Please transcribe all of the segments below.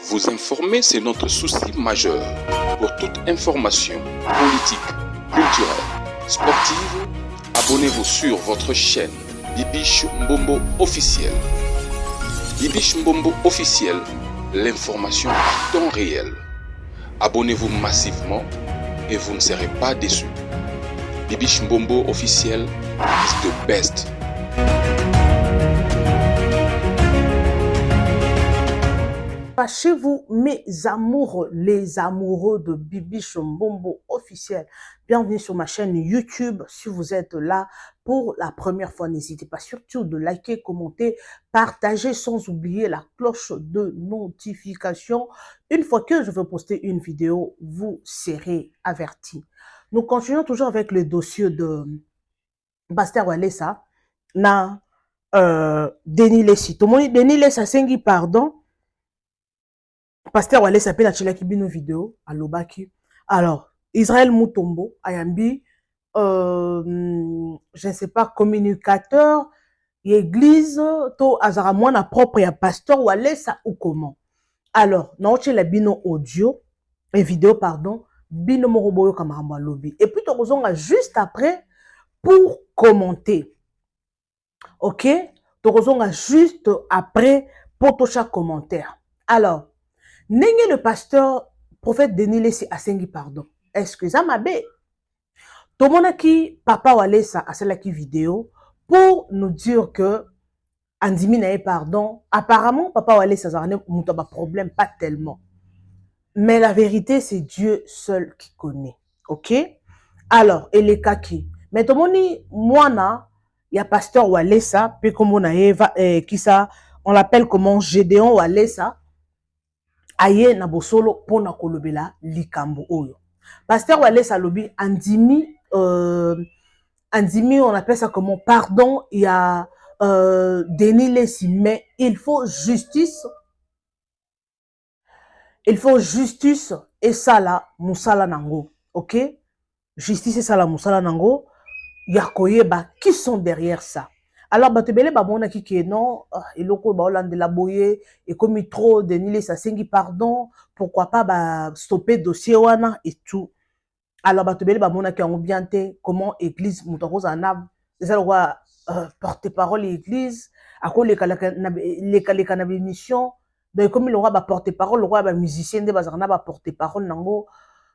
Vous informer, c'est notre souci majeur. Pour toute information politique, culturelle, sportive, abonnez-vous sur votre chaîne Bibiche Mbombo officiel. Bibiche Mbombo officiel, l'information à temps réel. Abonnez-vous massivement et vous ne serez pas déçus. Bibiche Mbombo officiel is the best. Chez vous, mes amoureux, les amoureux de Bibiche Mbombo officiel. Bienvenue sur ma chaîne YouTube. Si vous êtes là pour la première fois, n'hésitez pas surtout de liker, commenter, partager sans oublier la cloche de notification. Une fois que je vais poster une vidéo, vous serez avertis. Nous continuons toujours avec le dossier de Pasteur Walesa na Denis Lessi. Tout le monde Denis Lessi sengi pardon. Pasteur Walesa s'appelle Achilaki bino vidéo à Lobaki. Alors, Israël Mutombo, Ayambi, je ne sais pas, communicateur, église, to azara mwana propre ya Pasteur Walesa ou comment. Alors, naoche la bino audio, et vidéo, pardon, bino moroboyo kamaramba lobby. Et puis, tu juste après pour commenter. Ok? Tu juste après pour tout chaque commentaire. Alors, Nenge le pasteur, prophète Denis Lessi asengi pardon. Excusez ma bé. Tomonaki papa Walesa a celle qui vidéo pour nous dire que Andimi n'a pardon. Apparemment papa Walesa a un problème pas tellement. Mais la vérité c'est Dieu seul qui connaît. OK? Alors, et les kaki. Mais tomoni moana il y a pasteur Walesa puis comme on a qui ça on l'appelle comment Gédéon Walesa. Aye na bosolo pona kolobela likambo oyo. Pasteur Walesa lobi andimi andimi on appelle ça comment pardon il y a Denis Lessi mais il faut justice et ça là musala nango. OK? Justice et ça là musala nango yakoyeba qui sont derrière ça. Alors, batebele babona ki non, eloko ba Hollande la boye et comme trop Denis Lessi sengi pardon, pourquoi pas stopper dossier wana et tout. Alors batebele babona ki ambianté comment église mutako zanab, c'est ça le roi porte-parole église, ako les na mission, donc comme le roi ba porte-parole, le roi ba musicien de bazarna ba porte-parole nango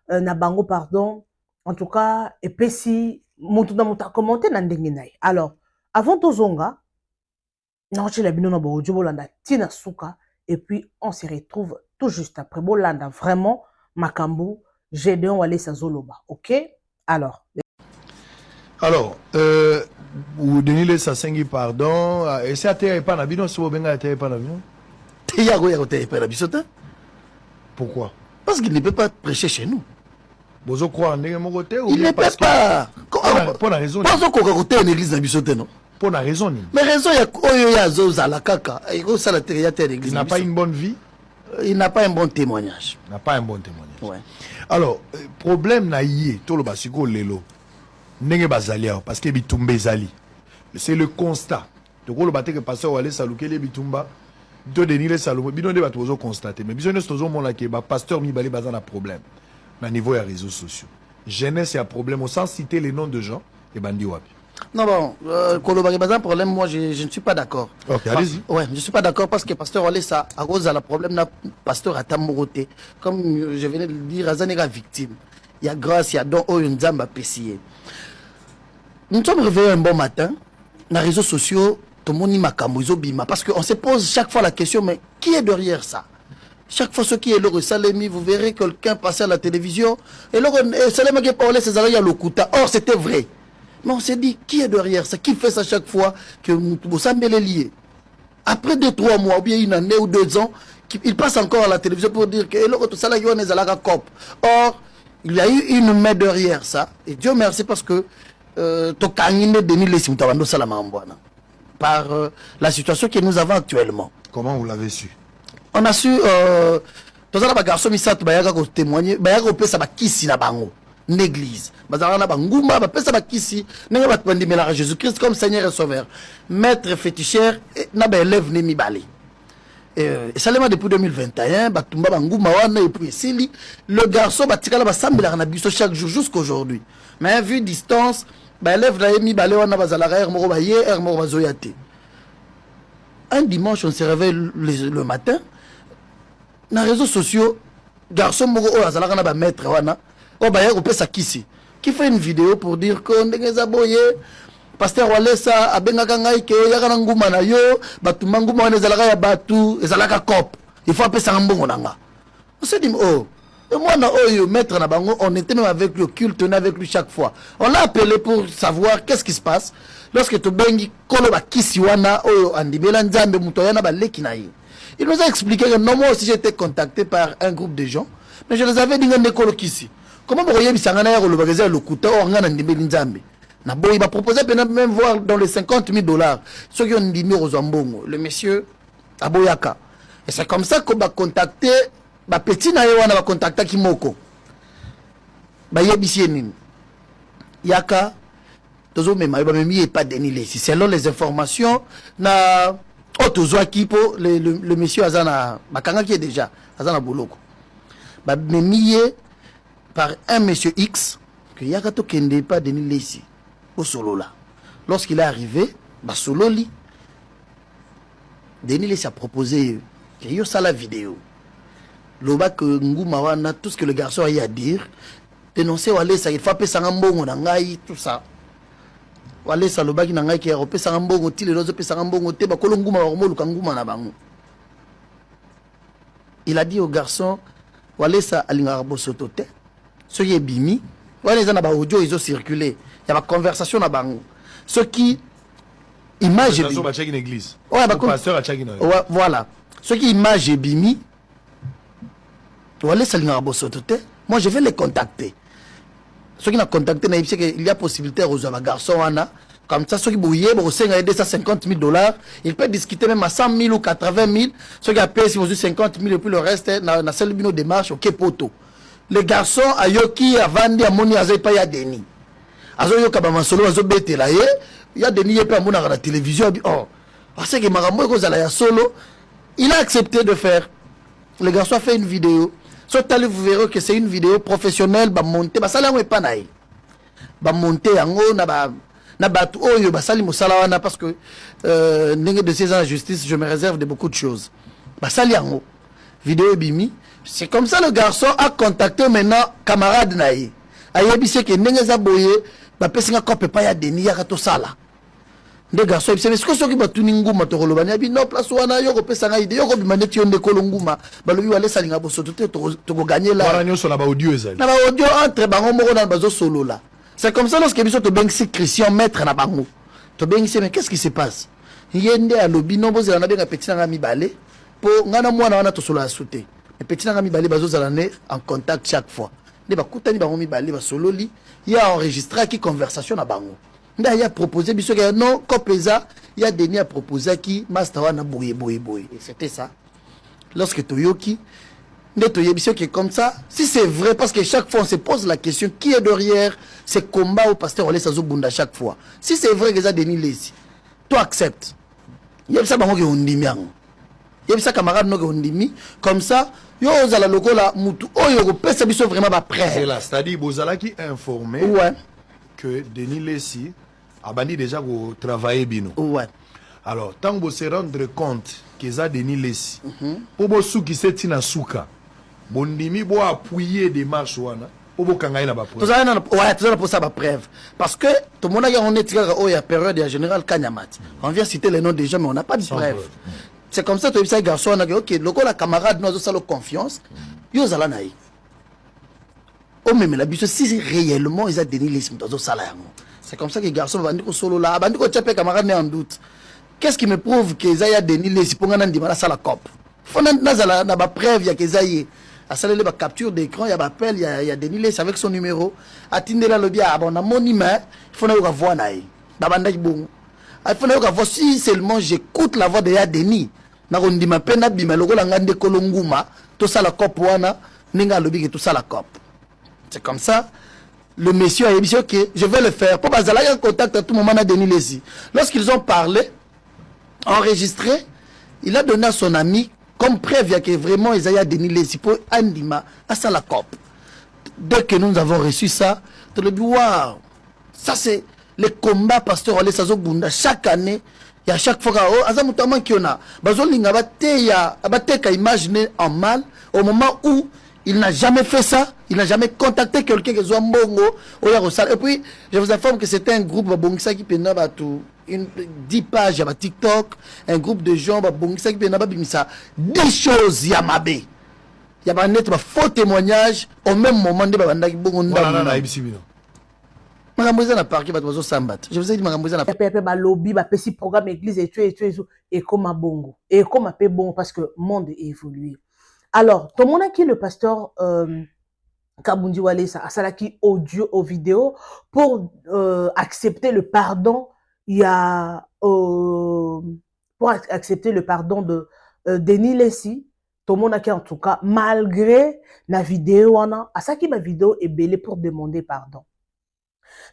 na bango pardon. En tout cas, et puis si mutu na muta commenter na ndenge nayi. Alors avant Tozonga, Tina Souka, et puis on se retrouve tout juste après. Bolanda, vraiment, Makambu, Gédéon Walesa Zoloba. OK? Alors, ou Denis Lessi sengi pardon, et c'est à terre et pas na bino, si vous venez à terre et pas na bino. Pourquoi? Parce qu'il ne peut pas prêcher chez nous. Vous croyez en Dieu, ou il ne peut pas. Pour la raison. Pas qu'on côté une église dans non. Pour la raison. Mais raison, il y a Zoza la caca. Il n'a pas une bonne vie. Il n'a pas un bon témoignage. Il n'a pas un bon témoignage. Ouais. Alors, problème na yé, tout le basiko lelo. Nenge bazalia parce que bitumbe zali. C'est le constat. Donc le baté que pasteur Walesa Lukele bitumba de Denis Lessi Salomo bino de batozo constater. Mais biso tozo mona ke ba pasteur mi balé bazana problème. Na niveau des réseaux sociaux. Jeunesse a problème au sens citer les noms de gens et bandi wapi. Non bon, Kolobari bazan problème moi je ne suis pas d'accord. OK, allez-y. Ouais, je suis pas d'accord parce que pasteur Walesa à cause de la problème na pasteur Atamoroté comme je venais de le dire azanega victime. Il y a grâce, il y a don oh nzamba pessier. Nous sommes réveillés un bon matin dans les réseaux sociaux tout le monde ni makambo bima parce qu'on se pose chaque fois la question mais qui est derrière ça? Chaque fois ce qui est le Salemi, vous verrez quelqu'un passer à la télévision et le Salemi qui parlait c'est à l'Okuta. Or c'était vrai. Mais on s'est dit qui est derrière ça? Qui fait ça chaque fois que vous semblez lié? Après 2-3 mois ou bien une année ou 2 ans, il passe encore à la télévision pour dire que l'autre Salami est à la COP. Or il y a eu une main derrière ça et Dieu merci parce que Denis Lessi par la situation que nous avons actuellement. Comment vous l'avez su? On a su tous les garçons misat bayaga ko témoigner bayaga ko pesa bakisi na bango l'église bazala na bangumba ba pesa bakisi nenga ba twandimela Jésus Christ comme Seigneur et Sauveur maître féticheur na ba élève ne mibale esalema depuis 2021 batumba banguma wana et puis esili le garçon batikala basambelaka na biso chaque jour jusqu'aujourd'hui mais vu distance baélève na ye mibale wana bazalaka ere moko baye ere moko bazoya te. Un dimanche on se réveille le matin na réseaux sociaux garçon moko oyo azalaka na bamaître wana oyo baye kopesa kisi qui fait une vidéo pour dire que ndenge eza boye pasteur Walesa abengaka ngai ke yaka na nguma na yo batuma nguma wana ezalaka ya batu ezalaka cop il faut apesa mbongo nanga. On se dit oh et moi na oyo maître na bango on était même avec le culte on est avec lui chaque fois on l'a appelé pour savoir qu'est-ce qui se passe lorsque to bengi kolo ba kisi wana oyo andibela nzambe muto yana ba leki na ye. Il nous a expliqué que non moi aussi j'étais contacté par un groupe de gens mais je les avais dit ngane kolo kisi comment boye bisanga na ya kolo bageza lokuta o ngana ndibeli nzambe. Il m'a proposé même voir dans les $50,000 ceux qui ont dit le monsieur Aboyaka. Et c'est comme ça qu'on va contacter petit naïwa va contacter Kimoko. Yaka tozo même pas Denis selon les informations na otozo kipo le monsieur Azana Makanga qui est déjà Azana Boloko. Par un monsieur X que Yaka to kende pas Denis Lessi. Au solo là. Lorsqu'il est arrivé, Sololi, Denis a proposé qu'il y ait ça la vidéo. Loba que Ngoumawana, tout ce que le garçon a eu à dire, dénoncer Walesa, il faut appeler Sangambongo, Nangaï, tout ça. Walesa, Loba qui Nangaï qui a repé Sangambongo, Tile, Lozo, Sangambongo, Teba, Kolonguma, Romo, Lukanguma, Nabango. Il a dit au garçon, Walesa, Alingarabo Sotote, ce qui est bimi, Walesa, Naba audio, ils ont circulé. Il y a une conversation là-bas. Ce qui image une église. Ouais, pasteur ouais, voilà. Ce qui image et bimi. Moi je vais les contacter. Ceux qui n'ont contacté, il y a possibilité de rejoindre un garçon. Comme ça, ceux qui bouillent, $50,000, il peut discuter même à 100,000 ou 80,000. Ceux qui ont payé 50,000 et puis le reste, dans celle de démarche, ok, poto. Les garçons, à Yoki, à Vandi, à Moni, à Zepa, à Denis. Il y a des niais à la télévision. Oh, c'est que solo. Il a accepté de faire. Le garçon a fait une vidéo. Vous verrez que c'est une vidéo professionnelle. Monter, parce que de 16 ans de justice, je me réserve de beaucoup de choses. Vidéo bimi. C'est comme ça le garçon a contacté maintenant camarade naïe. Ayebise que Nengeza Boye. Bapesinga kope pa ya Denis ya kato sala. Nde garçon c'est ce que ceux qui batuni nguma to kolobani abi no place wana yo kopesanga ide yo kobimane ti onde kolonguma balobi wale salinga bosoto te to ko gagner là. Wala nyoso na ba audio ezali. Na ba audio entre bango moko na bazo solo là. C'est comme ça lorsque biso to bengsi Christian maître na bango. To bengsi mais qu'est-ce qui se passe? Yende a lobi no bozela na benga petit nga mibale po ngana mwana wana to solo asute. Et petit nga mibale bazo zalane en contact chaque fois. Ne ba kutani bango mibale ba solo li. Il y a enregistré qui conversation à Bango. Il a proposé, non, Kopeza, il y a Denis a proposé qui Mastawana boye. Et c'était ça. Lorsque Toyoki, qui est comme ça, si c'est vrai, parce que chaque fois on se pose la question, qui est derrière ces combats au pasteur Olé Sazobunda chaque fois. Si c'est vrai que ça Denis Lessi, toi acceptes. Il y a ça Bango qui est undimi. Il y a ça camarade no qui est undimi. Comme ça, yo ozala lokola mutu oyo pesa biso vraiment ba prêt. C'est là, c'est-à-dire bozala qui informé que Denis Lessi a bandi déjà pour travailler bino. Ouais. Alors, tant que vous se rendre compte que ça Denis Lessi, pour vos sous qui s'est tina souka, bondimi bo appuyer des marches wana, pour vos kangaï na ba preuve. Tout ça pour ça ba preuve. Parce que tout le monde a on est tiré au ya période ya général Kanyamat. On vient citer les noms des gens mais on n'a pas de preuve. C'est comme ça que les garçons ont dit, ok, le camarade nous a confiance, ils ont dit, oh, mais la biche, si réellement ils ont donné les salaires. C'est comme ça que les garçons vont dire solo là, ils vont dire que camarade n'est en doute. Qu'est-ce qui me prouve qu'ils ont donné les pour qu'on ait la cop? Il faut que nous preuve, il y a qu'ils aient la capture d'écran, il y a appel, il y a Denis Lessi avec son numéro. Attendez là le bien, on a mon numéro, il faut que nous voir naï. Il faut que voir si seulement j'écoute la voix de Denis. Nakondima pena bima lokola ngande kolonguma to sala cop wana ninga lobi que tout ça la cop. C'est comme ça le monsieur a dit OK, je vais le faire. Pour bazala en contact à tout moment na Denis Lessi. Lorsqu'ils ont parlé, enregistré, il a donné à son ami comme preuve, il y a que vraiment Isaiah Denis Lesipo, Andima, à ça la COP. Dès que nous avons reçu ça, tu le dis, waouh, ça c'est le combat pasteur Wale Sazo Bunda. Chaque année, il y a chaque fois, oh, Azamoutaman qui on a, Bazon Lingabate, Abateka imaginer en mal, au moment où il n'a jamais fait ça, il n'a jamais contacté quelqu'un qui soit mbongo, et puis, je vous informe que c'était un groupe Bongisa qui pénale à tout. 10 pages à TikTok, un groupe de gens Bongisa qui pénale à des choses Yamabe. Il y a un faux témoignage au même moment de Babandaki Bongonda. Magamboza na parquet bato sambat. Je vous ai dit magamboza na parquet ba lobby ba pesi programme église et comme bongo. Et comme peu bon parce que le monde est évolué. Alors, tout le monde qui est le pasteur Kabundi Wale ça salaki audio ou vidéo pour accepter le pardon, il y a pour accepter le pardon de Denis Lessi. Tout le monde qui en tout cas malgré la vidéo à ça qui ma vidéo est belle pour demander pardon.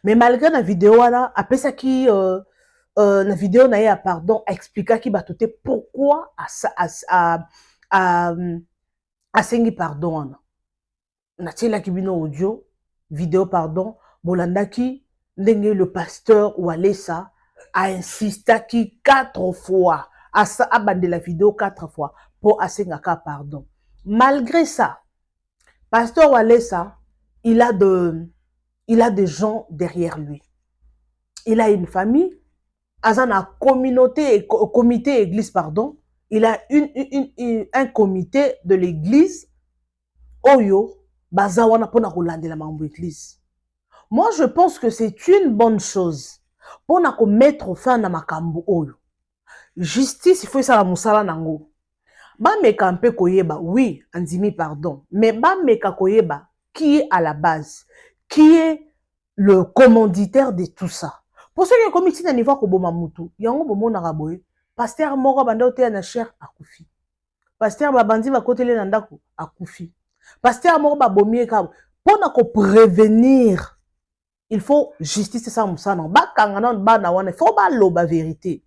Mais malgré la vidéo là, après ça qui la vidéo n'a eu pardon expliquer qui va tout pourquoi à sengi pardon na tela ki bino audio vidéo pardon bolanda ki ndenge le pasteur Walesa a insisté qui 4 fois à ça abandé la vidéo 4 fois pour asengaka pardon. Malgré ça, pasteur Walesa il a des gens derrière lui. Il a une famille, un comité église, pardon. Il a un comité de l'église. Oyo, bazawana pona rolande la mambo église. Moi, je pense que c'est une bonne chose. Pona ko mettre fin à makambo oyo. Justice, il faut ça la musala nango. Ba meka mpe koyeba, oui, andimi pardon. Mais ba meka koyeba, qui est à la base? Qui est le commanditaire de tout ça? Pour ceux qui ont commis un niveau comme Mamutu, il y a un moment où pasteur Moro Bandote na cher a koufi. Pasteur Babandi va côté les nandaku a koufi. Pasteur Moro Babomie ka pour nous prévenir, il faut justice ça musana. Ba kangana ba na wana, il faut ba loba vérité.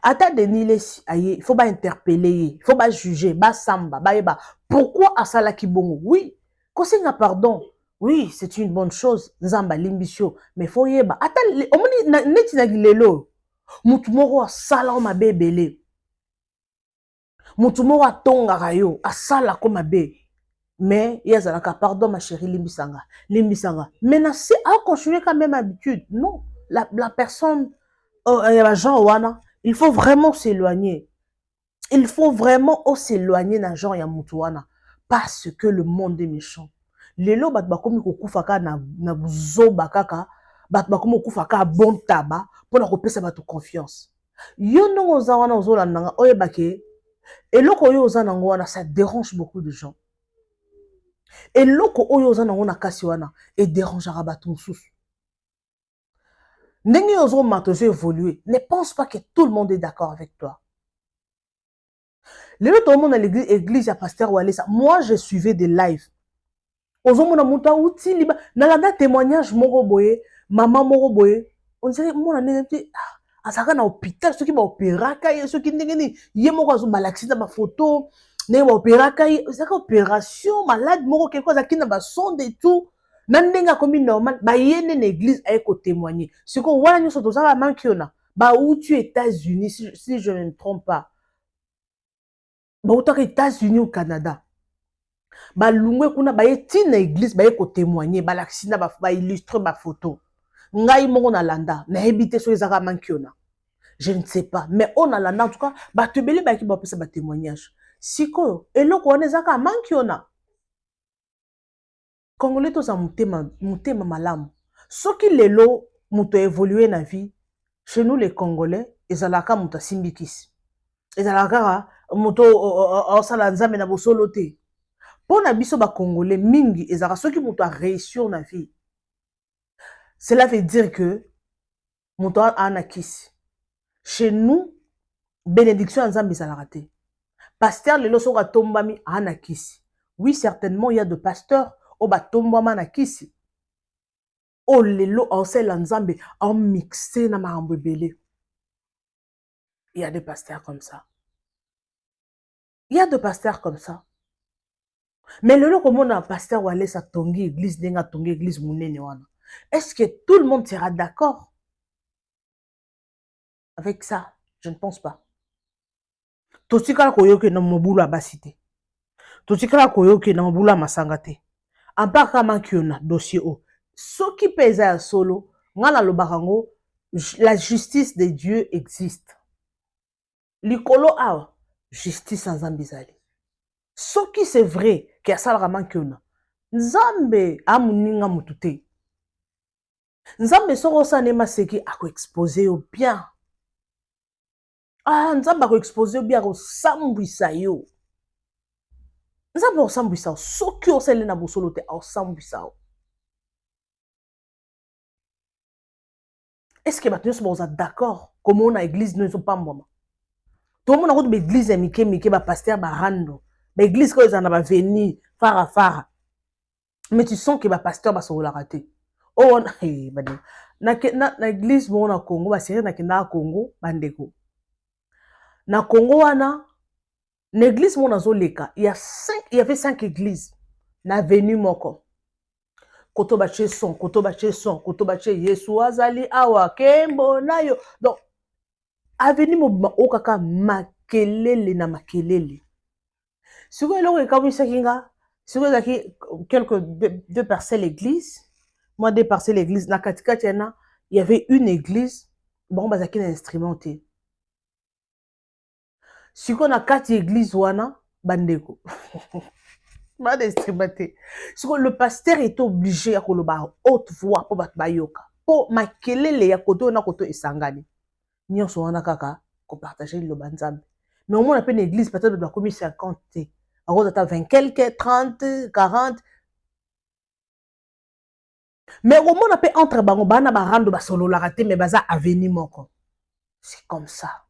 Ata Denis Lessi aye, il faut pas interpeller, il faut pas juger, ba samba, ba eba. Pourquoi asala kibongo? Oui, kosenga pardon. Oui, c'est une bonne chose. Nzamba limbisio, mais faut yeba. Ata omoni neti na gilelo. Mutu moko asala ma bebele. Mutu moko atonga rayo, asala ko mabe. Mais yazalaka pardon ma chérie limbisanga, limbisanga. Mais na si a continuer quand même habitude. Non, la personne Jean wana, il faut vraiment s'éloigner. Il faut vraiment s'éloigner na Jean ya mutu wana parce que le monde est méchant. Lelo bat bakomi kokufaka na buzoba kaka bat bakomi kokufaka bon taba pona kopesa bato confiance. Yo ndongo za wana ozolanda nga oyebake eloko oyo oza nango wana ça dérange beaucoup de gens. Eloko oyo oza nango na kasi wana et dérangera bato mosusu. Ndenge ozo mato zo évoluer, ne pense pas que tout le monde est d'accord avec toi. Lelo tout le monde à l'église à pasteur Walesa, moi je suivais des lives. Ozomona muta uti liba nalanda témoignage moko boye maman moko boye on dirait mona nete asaka na hôpital ceux qui ba opéraka ceux qui ndengeni ye moko azo malaxita ba photo ne ba opéraka saka opération malade moko quelque chose akina ba sonde et tout nandenga comme normal ba yene na église ay ko témoigner ce qu'on wana nyoso to saka mankiona ba uti États-Unis si je ne me trompe pas ba uti États-Unis ou Canada. Balungwe kuna baye tina église baye ko témoigner balaksina ba illustrer ba photo ngai moko na landa na ebité so ezaka mankiona je ne sais pas mais on a landa en tout cas ba tebele ba ki ba pesa ba témoignage siko eloko wana ezaka mankiona congolais to sa mutema malamu soki lelo muto évoluer na vie chez nous les congolais ezalaka muto simbikisi ezalaka muto osala nzambe na bosolo te. Pour na biso ba congolais mingi ezaka soki muto a réussir na vie. Cela veut dire que muto ana kisi. Chez nous bénédiction nzambe ezalaka te. Pasteur lelo soka tombami ana kisi. Oui, certainement il y a de pasteurs au ba tombama na kisi. O lelo en sel nzambe en mixé na marambo belé. Il y a des pasteurs comme ça. Il y a des pasteurs comme ça. Mais le lot comme on a un pasteur ou aller sa tongi église, denga tongi église mounene wana. Est-ce que tout le monde sera d'accord avec ça? Je ne pense pas. Totikala koyoke na mobulu abasite. Totikala koyoke na mobulu masangate. Ampaka mankiona dossier o. Soki pesa ya solo, ngana lobakango, la justice de Dieu existe. Likolo awa, justice sans ambizali. Soki c'est vrai que asalaka mankiona, Nzambe amuninga mutute. Nzambe soko sanema seki ako exposer yo bien. Ah, Nzambe ako exposer yo bien ako sambwisa yo. Nzambe ako sambwisa yo. Soki osele na bosolo te ako sambwisa yo. Est-ce que maintenant nous sommes d'accord comment on a église nous sommes pas mboma? Tout le monde a dit l'église est mike ba pasteur ba rando. Ba église quand ils en a venu fara. Mais tu sens que ba pasteur ba so la raté. Oh na église mo na Congo ba série na kina Congo bandeko. Na Congo wana l'église mo na zo leka, il y avait 5 églises na venu moko. Koto bache son, koto bache Yesu azali awa kembo na yo. Donc aveni mobima okaka makelele na makelele. Si vous avez quelques deux parcelles l'église, moi deux parcelles l'église, na katika tiana, il y avait une église, bon bazaki na instrumenté. Si on a 4 églises wana bandeko. Mal instrumenté. Si le pasteur est obligé à koloba haute voix pour battre bayoka, pour makelele ya koto na koto esangani. Ni on wana kaka ko partager le banzambe. Mais au moins on a une église peut-être doit commis 50 t. Alors on a 20 quelques 30 40. Mais au moins on a entre bango bana ba rando ba solo la raté mais baza avenir moko. C'est comme ça.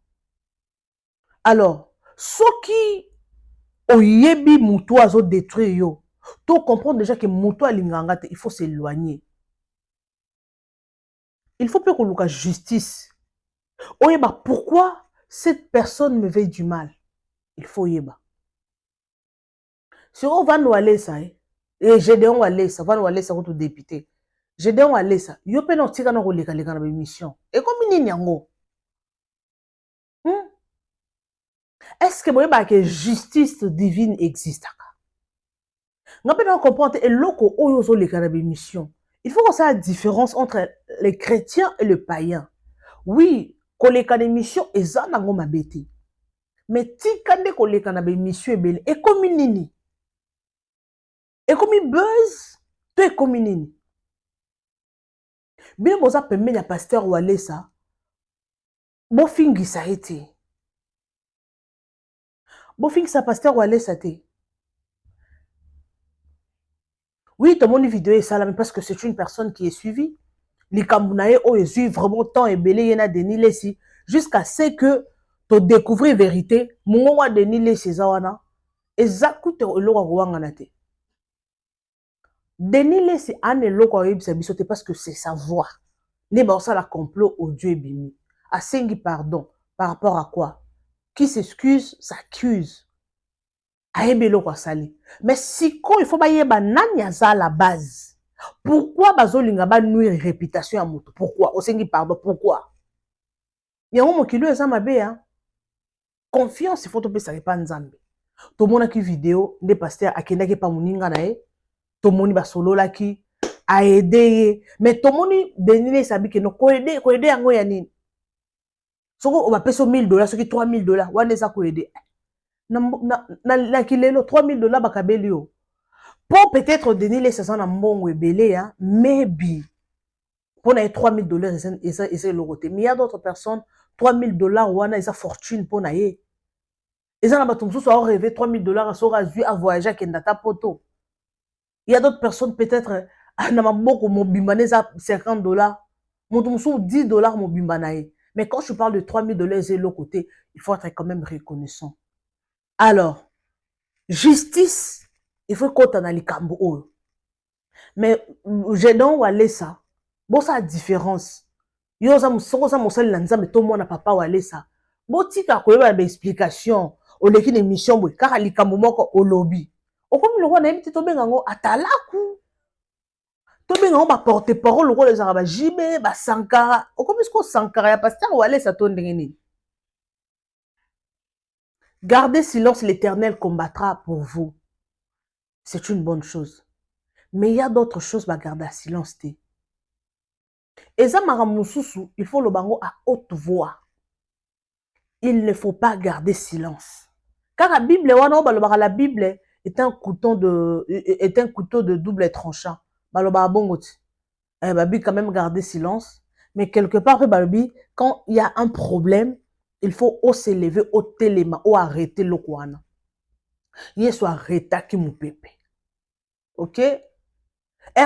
Alors, ce qui oyebi muto azo détruire yo, tu comprends déjà que muto alinganga te, il faut s'éloigner. Il faut pas qu'on loue justice. Oyeba, pourquoi cette personne me veut du mal? Il faut yeba. Si on va nous aller ça, et Gédéon va aller ça, va nous aller ça contre député. Gédéon va aller ça. Yo pe no tika no koleka leka na mission. Et comme nini yango? Est-ce que vous voyez que justice divine existe? Nous devons comprendre que loko oyozo les cannabis mission. Il faut qu'on sache la différence entre les chrétiens et les païens. Oui, qu'on les cannabis mission et ça n'a pas mabété. Mais ti kande qu'on les cannabis mission est belle. Et comme nini? Et comme il buzz, tu es comme nini? Bien boza pembe ya pasteur ou aller ça. Bon fingi ça été. Bon fingi ça pasteur ou aller ça té. Oui, tout le monde vidéo est ça, mais parce que c'est une personne qui est suivie. Les Kambunaye ont eu vraiment temps et belé yena Denis Lessi jusqu'à ce que tu découvres la vérité. Mon wa Denis Lessi zawana exacte eloko ko nate. Denis Lessi ane eloko yebisa bisote parce que c'est sa voix. Ne ba ça la complot au Dieu bimi. A sengi pardon par rapport à quoi? Qui s'excuse s'accuse. Aebelo kwa sali. Mais si il faut bayeba nani aza la base. Pourquoi bazolinga ba nuire réputation à moto? Pourquoi? Osengi pardon, pourquoi? Yango mokilo eza mabe hein. Confiance il faut topesa pas nzambe. To mona ki vidéo nde pasteur akenda ke pa muninga na e. To moni ba solo la ki a aider mais to moni Denis sabi ke no ko aider yango ya nini? Soko on va payer $1000, soki $3000, wana eza ko aider. Na kilelo $3000 bakabeli yo. Pour peut-être Denis les 600 na mbongo ebele hein, maybe pour na $3000 et le côté. Mais il y a d'autres personnes $3000 wana eza fortune pour na ye. Eza na bato mususu a rêvé $3000 a sora zu a voyager kendata poto. Il y a d'autres personnes peut-être na maboko mobimba za $50. Moto mususu $10 mobimba na ye. Mais quand je parle de $3000 et le côté, il faut être quand même reconnaissant. Alors, justice, il faut qu'on t'en a les cambo. Mais, j'ai donc walé ça. Bon, ça a différence. Yo, ça m'a moussel lanza, mais tout le monde n'a pas walé ça. Bon, tika, quoi, il y a des explications. oleki na émission boye kaka likambo moko olobi okomi lokola nayebi te tobenga yango atalaku tobenga yango baporte parole lokola ezalaka bajibe basankara okomi siko sankara ya paster walesa to ndenge nini. Gardez silence, l'Éternel combattra pour vous. C'est une bonne chose. Mais il y a d'autres choses à garder à silence. Et ça, il faut le bango à haute voix. Il ne faut pas garder silence. Car la Bible, la Bible est un couteau de double tranchant. Quand même garder silence. Mais quelque part, quand il y a un problème, il faut s'élever, au téléma, ou arrêter le kwana. Yesu arrêta ki mupepe. Ok?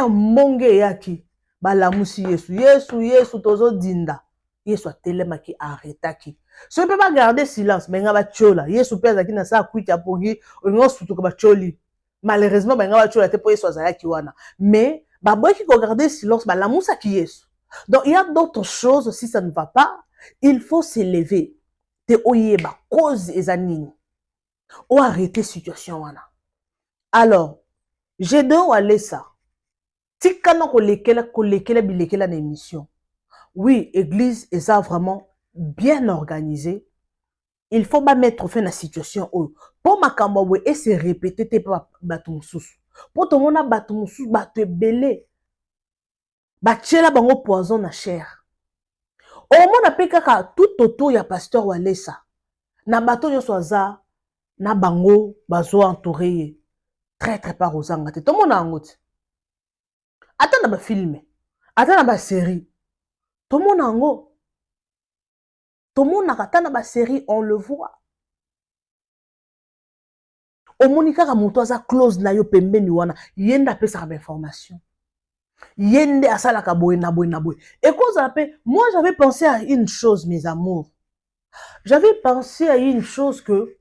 Monge yaki. Balamusi Yesu. Yesu tozo dinda. Yesu a téléma ki arrêta ki. Si on ne peut pas garder silence, mais ngaba chola. Yesu pesa ki na sa kuiti apogi. On sutu ko ba choli. Malheureusement, ngaba chola te po Yesu azaya ki wana. Mais, baboy ki ko garder silence, balamusa ki Yesu. Donc, il y a d'autres choses, si ça ne va pas, il faut s'élever. Te oyeba cause ezanini ou arrêter situation wana. Alors j'ai deux wale ça tikana ko lekela bilekela na émission. Oui, église est ça vraiment bien organisée. Il faut pas mettre fin à la situation pour makambo et se répéter te pa batu mususu pour to mona batu mususu batu belé bachela bango poison na chair. Au monde appelle kaka tout autour ya pasteur Walesa. Na bato yo soaza na bango bazo entouré très par ozanga te. Tout le monde a ngoti. Attends na ba film. Attends na ba série. Tout le monde a ngo. Tout le monde attend na ba série, on le voit. Au monika ka muto za close na yo pembeni wana yenda pesa ka information. Yende asala ka boye na boye na boye. Et cause après, moi j'avais pensé à une chose mes amours. J'avais pensé à une chose que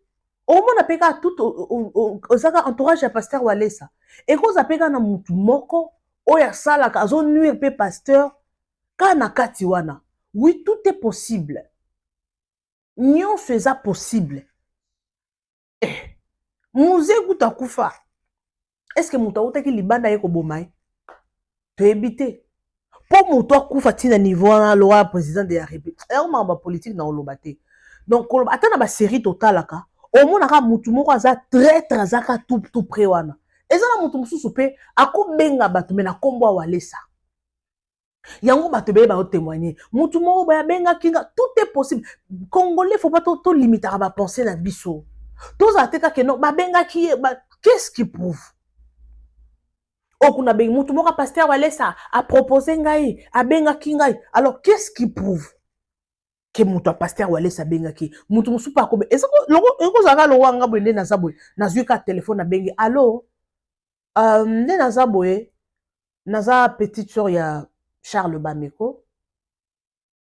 au moins appelle tout au entourage à pasteur Walesa. Et cause appelle na mutu moko oya sala ka zo nuire pe pasteur kana kati wana. Oui, tout est possible. Nyon c'est possible. Muze kuta kufa. Est-ce que muta utaki libanda yeko bomai? To éviter. Pour muta kufa tina niveau na loi président de la République. Et on m'a politique na olobate. Donc attends na série totale ka. Au moins na mutu moko aza traître azaka tout près wana. Et ça na mutu mususu pe akobenga batu mena kombo Walesa. Yango batu be ba témoigner. Mutu moko ba benga kinga, tout est possible. Congolais faut pas to limiter à ba penser na biso. Tous ateka que non ba benga ki qu'est-ce qui prouve? Okuna benga mutu moko pasteur Walesa a proposé ngai, a benga kingai. Alors qu'est-ce qui prouve? Que mutu pasteur Walesa benga ki mutu musu pa ko et ça logo zaka lo wanga bwende na zabwe na zuka téléphone na bengi allo ne na zabwe na za petite sœur ya Charles Bameko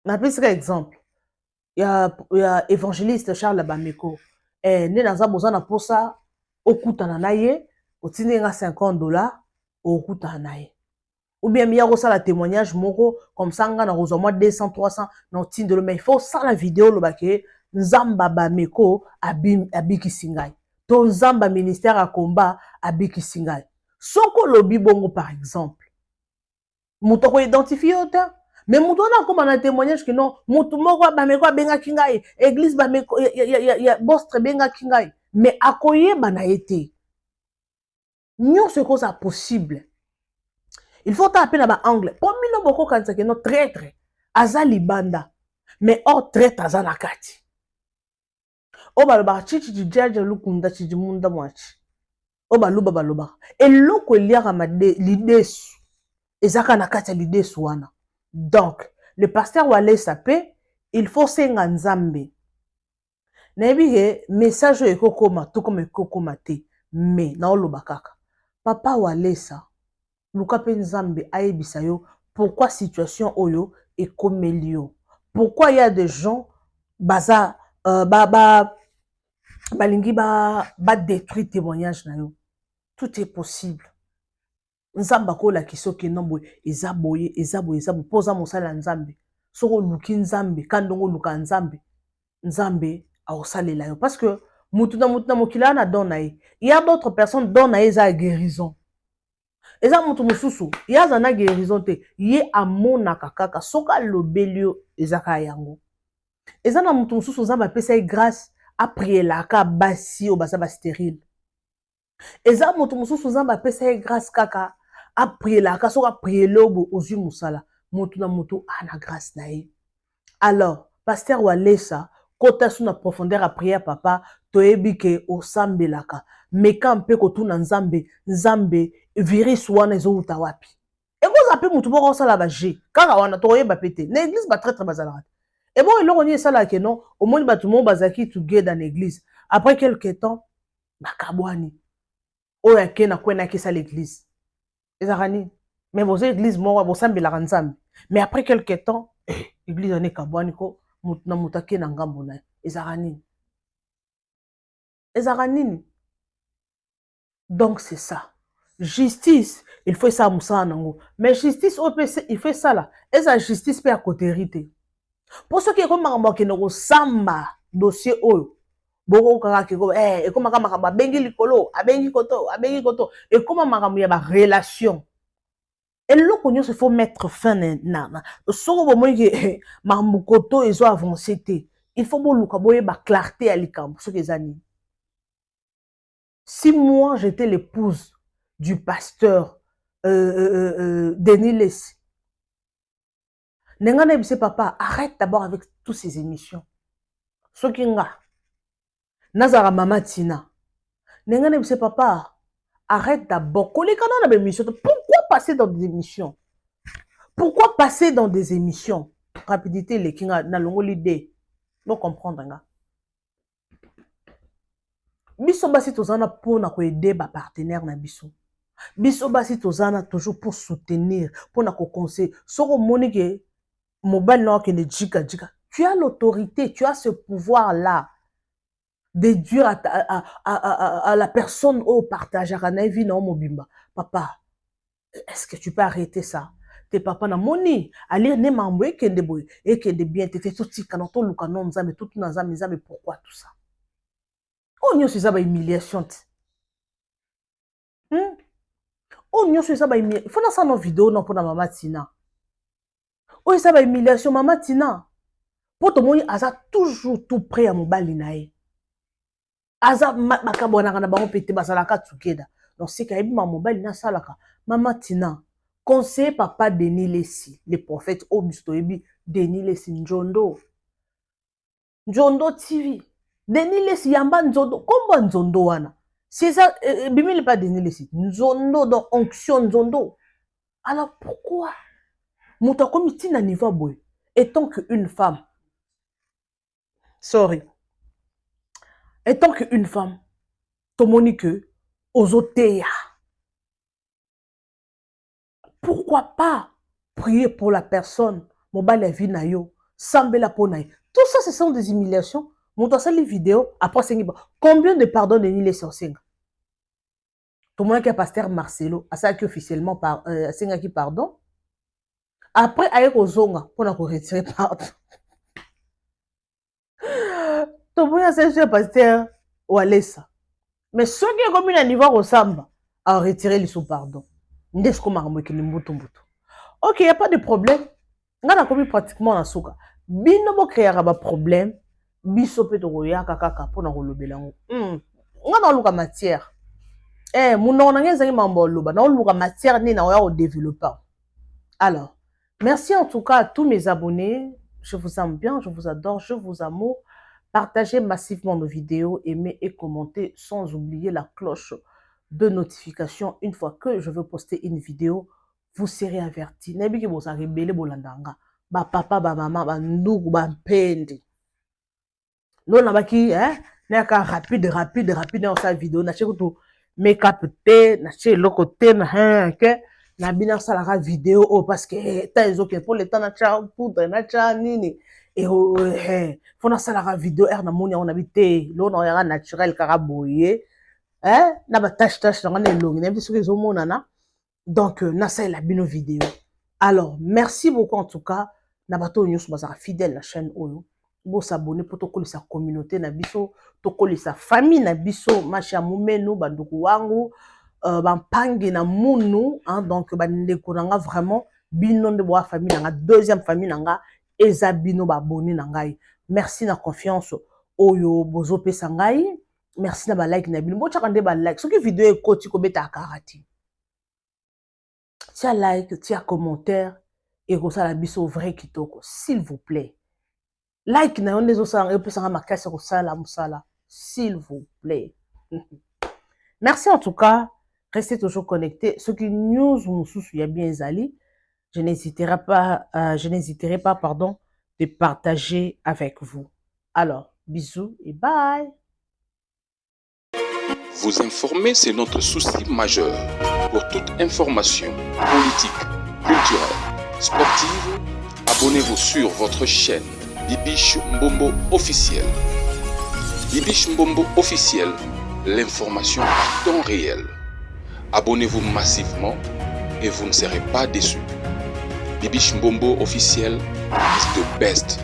na plus exemple ya évangéliste Charles Bameko ne na zabwe za na posa okutana na ye otinenga $50 okutana na ye. Ou bien il y a aussi la témoignage moko comme ça nga na rozo moi 200 300 non tindelo mais il faut ça la vidéo lo baké nzamba Bameko abiki singai to nzamba ministère à combat abiki singai soko lobi bongo par exemple muto ko identifier autant mais muto na comme na témoignage que non muto moko Bameko benga kingai église Bameko ya bostre benga kingai mais akoye bana été nyon ce que ça possible. Il faut taper dans l'angle. Pour moi, beaucoup quand c'est que notre traître, azali banda, mais hors traître azala kati. Oba loba chichi jijaja lukunda chichi munda mwachi. Oba loba. Et loko liara made lidesu. Ezaka na kati lidesu wana. Donc, le pasteur Walesa pe, il faut senga nzambe. Nebi message ekokoma to comme ekokoma te, mais na oloba kaka. Papa Walesa Luka pe nzambe ayebisa yo pourquoi situation oyo est comme elio. Pourquoi il y a des gens baza balingi détruire témoignage na yo. Tout est possible. Nzamba ko la kiso ke nombo ezaboye poza mosala nzambe. Soko luki nzambe kandongo luka nzambe. Nzambe aosalela yo parce que Mutuna mokila na don na ye. Il y a d'autres personnes don na ye za guérison. Eza mutu mususu, ya za na guérison te, ye amonaka kaka soka lobelio ezaka yango. Eza na mutu mususu za ba pesa grâce a prier la ka basi o basa ba stérile. Eza mutu mususu za ba pesa grâce kaka a prier la ka soka prier lobo ozu musala. Mutu na mutu ana grâce na ye. Alors, pasteur Walesa, kota suna profondeur a prier papa, toyebi ke osambelaka. Meka mpe kotuna nzambe, nzambe virus wana ezo uta wapi. Eko zape mutu boko sala ba G. Kaka wana toyeba pete. Na église ba très bazalaka. Et bon eloko ni sala ke non, au moins batu mo bazaki together dans l'église. Après quelque temps, bakabwani. Oya ke na kwena ke sa l'église. Ezarani. Mais vos églises mo bo sambelaka nzambe. Mais après quelque temps, l'église ane kabwani ko na mutake na ngambo na ezarani. Ezarani. Donc c'est ça. Justice, il faut ça moussa nango. Mais justice OPC, il fait ça là. Et ça justice peut à côté hérité. Pour ceux qui sont comme qui n'ont samba dossier oyo. Boko kaka ki ko et comme makamba bengi likolo, abengi koto. Et comme makamba ya ba relation. Et là qu'on se faut mettre fin na. Soko bo moi que mamukoto ils ont avancé té. Il faut boluka boye ba clarté à likambo ceux qui années. Si moi j'étais l'épouse du pasteur Denis Lessi, Nengane bise papa, arrête d'abord avec toutes ces émissions. Sokinga, Nazara Mama Tina. Nengane bise papa, arrête d'abord. Pourquoi passer dans des émissions? Pourquoi passer dans des émissions? Rapidité, les kinga, na longo l'idée. Vous comprenez, nga. Biso basi tozana pour na ko aider ba partenaire na biso. Biso basi tozana toujours pour soutenir, pour na ko conseiller. Soko monike mobile no ke ne jika. Tu as l'autorité, tu as ce pouvoir là de dire à la personne au partage à na vie na mobimba. Papa, est-ce que tu peux arrêter ça? Tes papa na moni, aller ne mamwe kende boy et que de bien te tout ti kanato luka non nzambe tout na nzambe pourquoi tout ça? On y a une humiliation. On y a une humiliation. Il faut que nos vidéos non pour Maman Tina. On y a une humiliation Maman Tina. Pour tout le monde, elle a toujours tout prêt à mon balinae. Aza makabona kana bango pété basalaka together. Donc c'est quand même mon balina salaka. Maman Tina, conseiller papa Denis Lessi, le prophète Obustoebi Denis Lessi Njondo. Njondo TV. Denis Lessi yamba nzondo. Komba nzondo wana. C'est ça, bimile pas Denis Lessi. Nzondo, donc onction nzondo. Alors pourquoi? Mouta comme tina niveau boy. Étant qu'une femme. Sorry. Étant qu'une femme. Tomonique. Ozoteya. Pourquoi pas prier pour la personne? Mobile la vie na yo. Sambela ponaï. Tout ça, ce sont des humiliations. Montre ça les vidéos. Après, combien de pardons de Nile sur Senga? Tout le monde qui a pasteur Marcelo, a ça qui officiellement Senga qui pardon. Après, avec Ozonga, pour nous retirer pardon. Tout le monde a ça pasteur Walesa. Mais ceux qui ont commis un niveau au Samba, a retiré les sous pardon. N'est-ce qu'on m'a remarqué le mouton? Ok, il n'y a pas de problème. On a commis pratiquement la souka. Binobo créera un problème. Biso pe to ya kaka pona ko lobela ngo nga na luka matière muno na ngeza mambo loba na luka matière ni na ya au développeur. Alors merci en tout cas à tous mes abonnés, je vous aime bien, je vous adore, je vous amour. Partagez massivement nos vidéos, aimez et commentez sans oublier la cloche de notification. Une fois que je veux poster une vidéo, vous serez avertis. Nebi ki bosa rebele bolandanga ba papa ba maman ba ndugu ba mpende. L'on a baki, n'a qu'à rapide dans sa vidéo, n'a pas tout make-up té, n'a pas le côté, n'a bien ça la vidéo, parce que t'as les autres pour le temps, n'a pas poudre, n'a pas nini, et faut na ça la vidéo, n'a pas on habité, l'on a un naturel caraboyé, n'a pas tâche, dans les longues, n'a pas ce qu'ils ont nana, donc, n'a ça la bien vidéo. Alors, merci beaucoup en tout cas, n'a pas tout news, fidèle la chaîne Oyo. Bo s'abonner pour to sa communauté na biso, to sa famille na biso, macha mumenu banduku wangu, bampangi na munu, hein, donc bandeko nanga vraiment bino de boa famille nanga deuxième famille nanga eza bino ba abonné na ngai. Merci na confiance oyo bozo pesa ngai. Merci na ba like na bino. Bo chaka nde ba like. Soki vidéo ekoti ko beta karati. Tia like, tia commentaire et ko sala biso vrai kitoko, s'il vous plaît. Like na yon dezo sala pesa nga makasi ko sala musala, s'il vous plaît. Merci en tout cas. Restez toujours connectés. Ce qui news mususu ya bien zali, je n'hésiterai pas, pardon, de partager avec vous. Alors, bisous et bye. Vous informer, c'est notre souci majeur. Pour toute information politique, culturelle, sportive, abonnez-vous sur votre chaîne Bibiche Mbombo officiel. Bibiche Mbombo officiel, l'information à temps réel. Abonnez-vous massivement et vous ne serez pas déçus. Bibiche Mbombo officiel is the best.